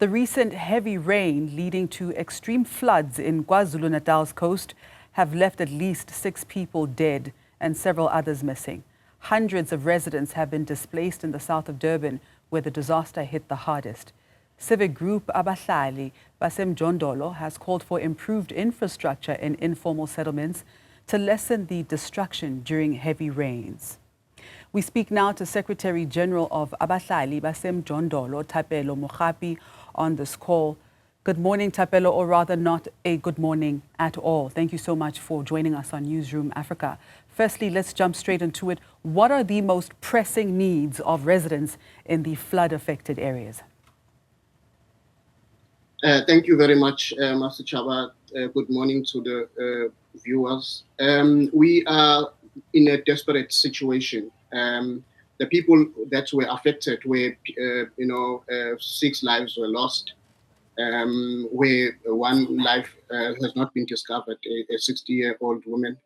The recent heavy rain leading to extreme floods in KwaZulu-Natal's coast have left at least 6 people dead and several others missing. Hundreds of residents have been displaced in the south of Durban, where the disaster hit the hardest. Civic group Abahlali, Basemjondolo has called for improved infrastructure in informal settlements to lessen the destruction during heavy rains. We speak now to Secretary General of Abahlali, Basemjondolo, Thapelo Mogapi, on this call. Good morning, Thapelo, or rather not a good morning at all. Thank you so much for joining us on Newzroom Afrika. Firstly, let's jump straight into it. What are the most pressing needs of residents in the flood-affected areas? Thank you very much, Master Chaba. Good morning to the viewers. We are in a desperate situation. The people that were affected were, 6 lives were lost, where one life has not been discovered, a 60-year-old woman.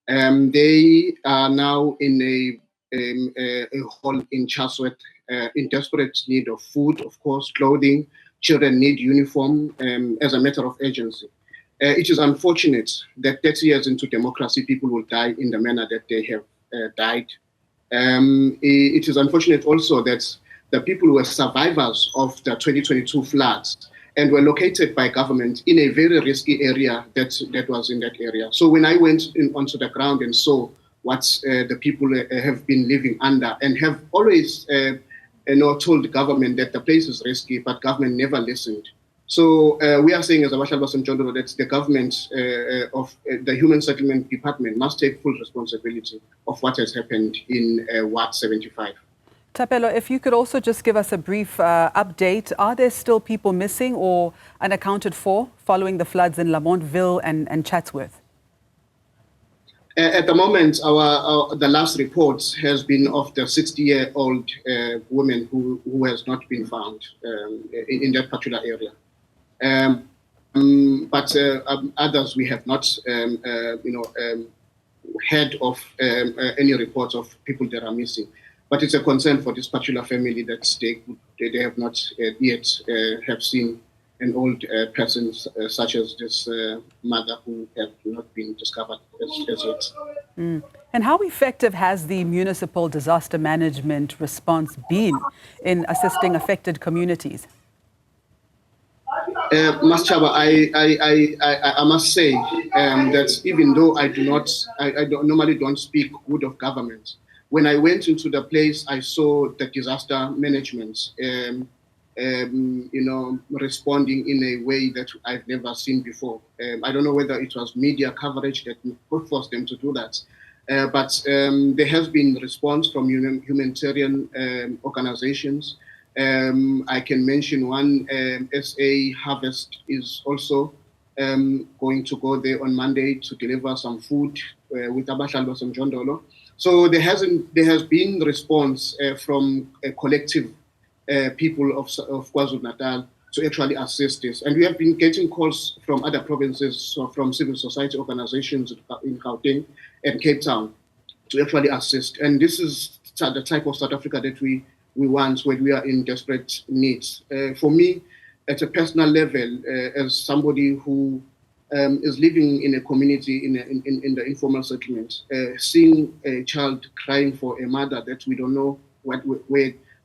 They are now in a hall in Chatsworth, in desperate need of food, of course, clothing. Children need uniform as a matter of urgency. It is unfortunate that 30 years into democracy, people will die in the manner that they have died. It is unfortunate also that the people were survivors of the 2022 floods and were located by government in a very risky area that was in that area. So when I went onto the ground and saw what the people have been living under and have always told the government that the place is risky, but government never listened. So we are saying as Abahlali Basemjondolo that the government of the Human Settlement Department must take full responsibility of what has happened in Ward 75. Thapelo, if you could also just give us a brief update. Are there still people missing or unaccounted for following the floods in Lamontville and Chatsworth? At the moment, the last report has been of the 60-year-old woman who has not been found in that particular area. But others we have not, heard of any reports of people that are missing. But it's a concern for this particular family that they have not yet have seen an old person such as this mother who have not been discovered as yet. And how effective has the municipal disaster management response been in assisting affected communities? Master Chaba, I must say that even though I normally don't speak good of government, when I went into the place, I saw the disaster management, responding in a way that I've never seen before. I don't know whether it was media coverage that forced them to do that, but there has been response from humanitarian organizations. I can mention one, SA Harvest is also going to go there on Monday to deliver some food with Abahlali Basemjondolo. So there has been response from a collective people of KwaZulu-Natal to actually assist this. And we have been getting calls from other provinces, so from civil society organizations in Gauteng and Cape Town to actually assist. And this is the type of South Africa that we want when we are in desperate needs. For me, at a personal level, as somebody who is living in a community in the informal settlement, seeing a child crying for a mother that we don't know where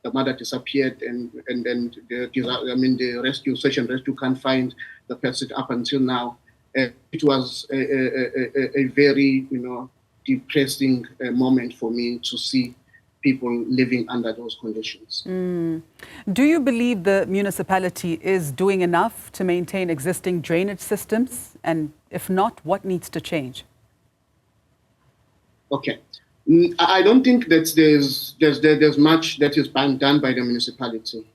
the mother disappeared, and the rescue, search and rescue can't find the person up until now. It was a very depressing moment for me to see people living under those conditions. Do you believe the municipality is doing enough to maintain existing drainage systems? And if not, what needs to change? Okay. I don't think that there's much that is being done by the municipality.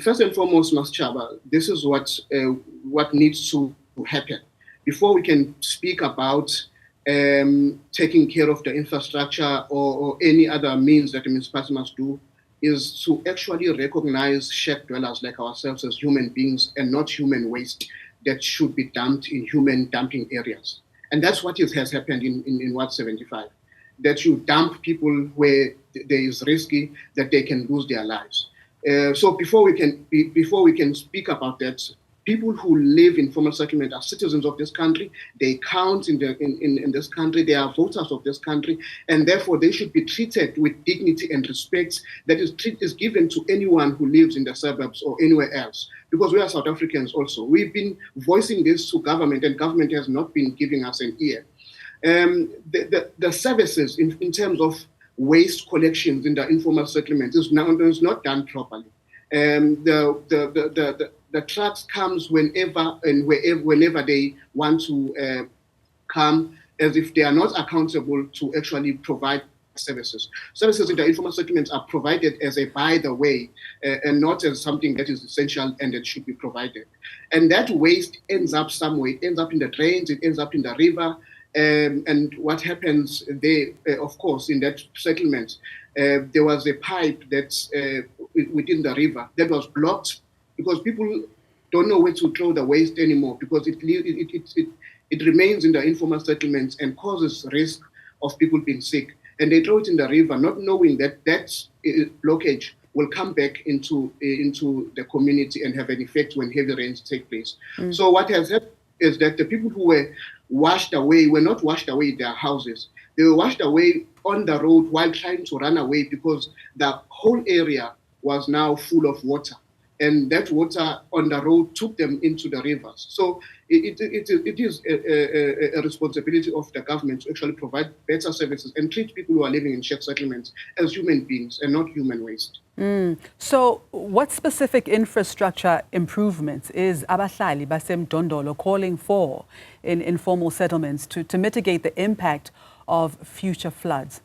First and foremost, Master Chaba, this is what needs to happen. Before we can speak about taking care of the infrastructure or any other means that the municipality must do, is to actually recognize shack dwellers like ourselves as human beings and not human waste that should be dumped in human dumping areas. And that's what has happened in Ward 75, that you dump people where there is risky that they can lose their lives. So before we can speak about that, people who live in formal settlement are citizens of this country. They count in this country. They are voters of this country, and therefore they should be treated with dignity and respect that is given to anyone who lives in the suburbs or anywhere else. Because we are South Africans also. We've been voicing this to government, and government has not been giving us an ear. The services in terms of waste collections in the informal settlements is not done properly. The trucks comes whenever and whenever they want to come, as if they are not accountable to actually provide services. Services in the informal settlements are provided as a by the way, and not as something that is essential and that should be provided. And that waste ends up somewhere. It ends up in the drains. It ends up in the river. And what happens there, of course, in that settlement, there was a pipe that's within the river that was blocked because people don't know where to throw the waste anymore because it remains in the informal settlements and causes risk of people being sick. And they throw it in the river, not knowing that blockage will come back into the community and have an effect when heavy rains take place. So what has happened is that the people who were washed away were not washed away in their houses. They were washed away on the road while trying to run away because the whole area was now full of water. And that water on the road took them into the rivers. So it is a responsibility of the government to actually provide better services and treat people who are living in shared settlements as human beings and not human waste. So what specific infrastructure improvements is Abahlali Basemjondolo calling for in informal settlements to mitigate the impact of future floods?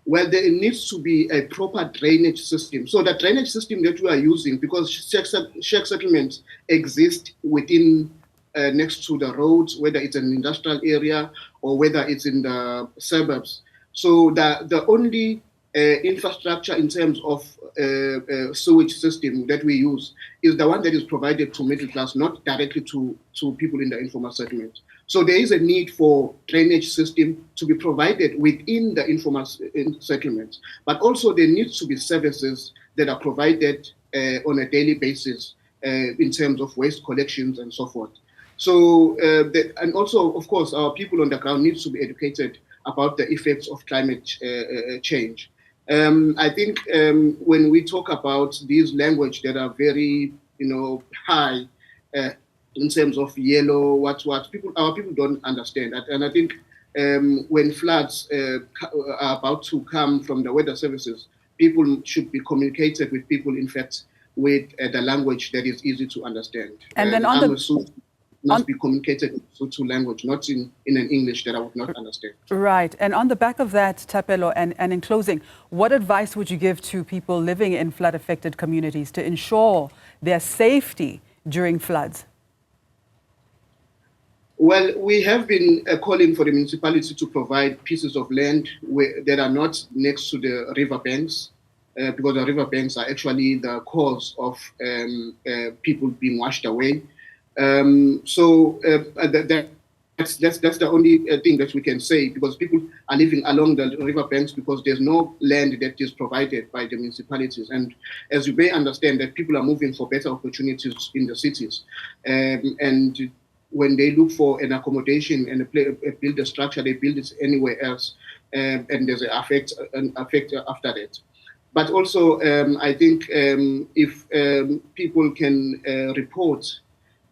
Well, there needs to be a proper drainage system. So the drainage system that we are using, because shared settlements exist within next to the roads, whether it's an industrial area or whether it's in the suburbs. So the only infrastructure in terms of sewage system that we use is the one that is provided to middle class, not directly to people in the informal settlement. So there is a need for drainage system to be provided within the informal settlements, but also there needs to be services that are provided on a daily basis in terms of waste collections and so forth. So, and also, of course, our people on the ground needs to be educated about the effects of climate change. I think when we talk about these language that are very, high in terms of yellow, our people don't understand that. And I think when floods are about to come from the weather services, people should be communicated with people, in fact, with the language that is easy to understand. And then must be communicated in Sotho language, not in an English that I would not understand. Right. And on the back of that, Thapelo, and in closing, what advice would you give to people living in flood-affected communities to ensure their safety during floods? Well, we have been calling for the municipality to provide pieces of land that are not next to the riverbanks, because the riverbanks are actually the cause of people being washed away. That's the only thing that we can say, because people are living along the riverbanks because there's no land that is provided by the municipalities. And as you may understand, that people are moving for better opportunities in the cities. And when they look for an accommodation and build a structure, they build it anywhere else, and there's an effect after that. But also, I think if people can report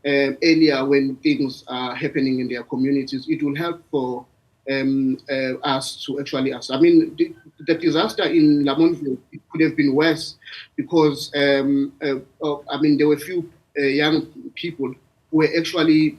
earlier when things are happening in their communities, it will help for us to actually ask. I mean, the disaster in Lamontville, it could have been worse because, there were few young people who were actually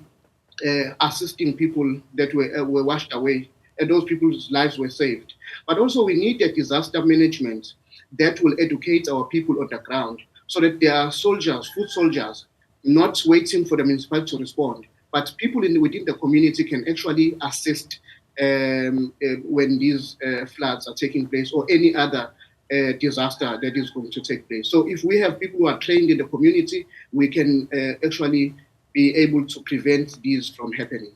assisting people that were washed away, and those people's lives were saved. But also we need a disaster management that will educate our people on the ground so that there are soldiers, foot soldiers, not waiting for the municipality to respond, but people within the community can actually assist when these floods are taking place or any other disaster that is going to take place. So if we have people who are trained in the community, we can actually be able to prevent these from happening.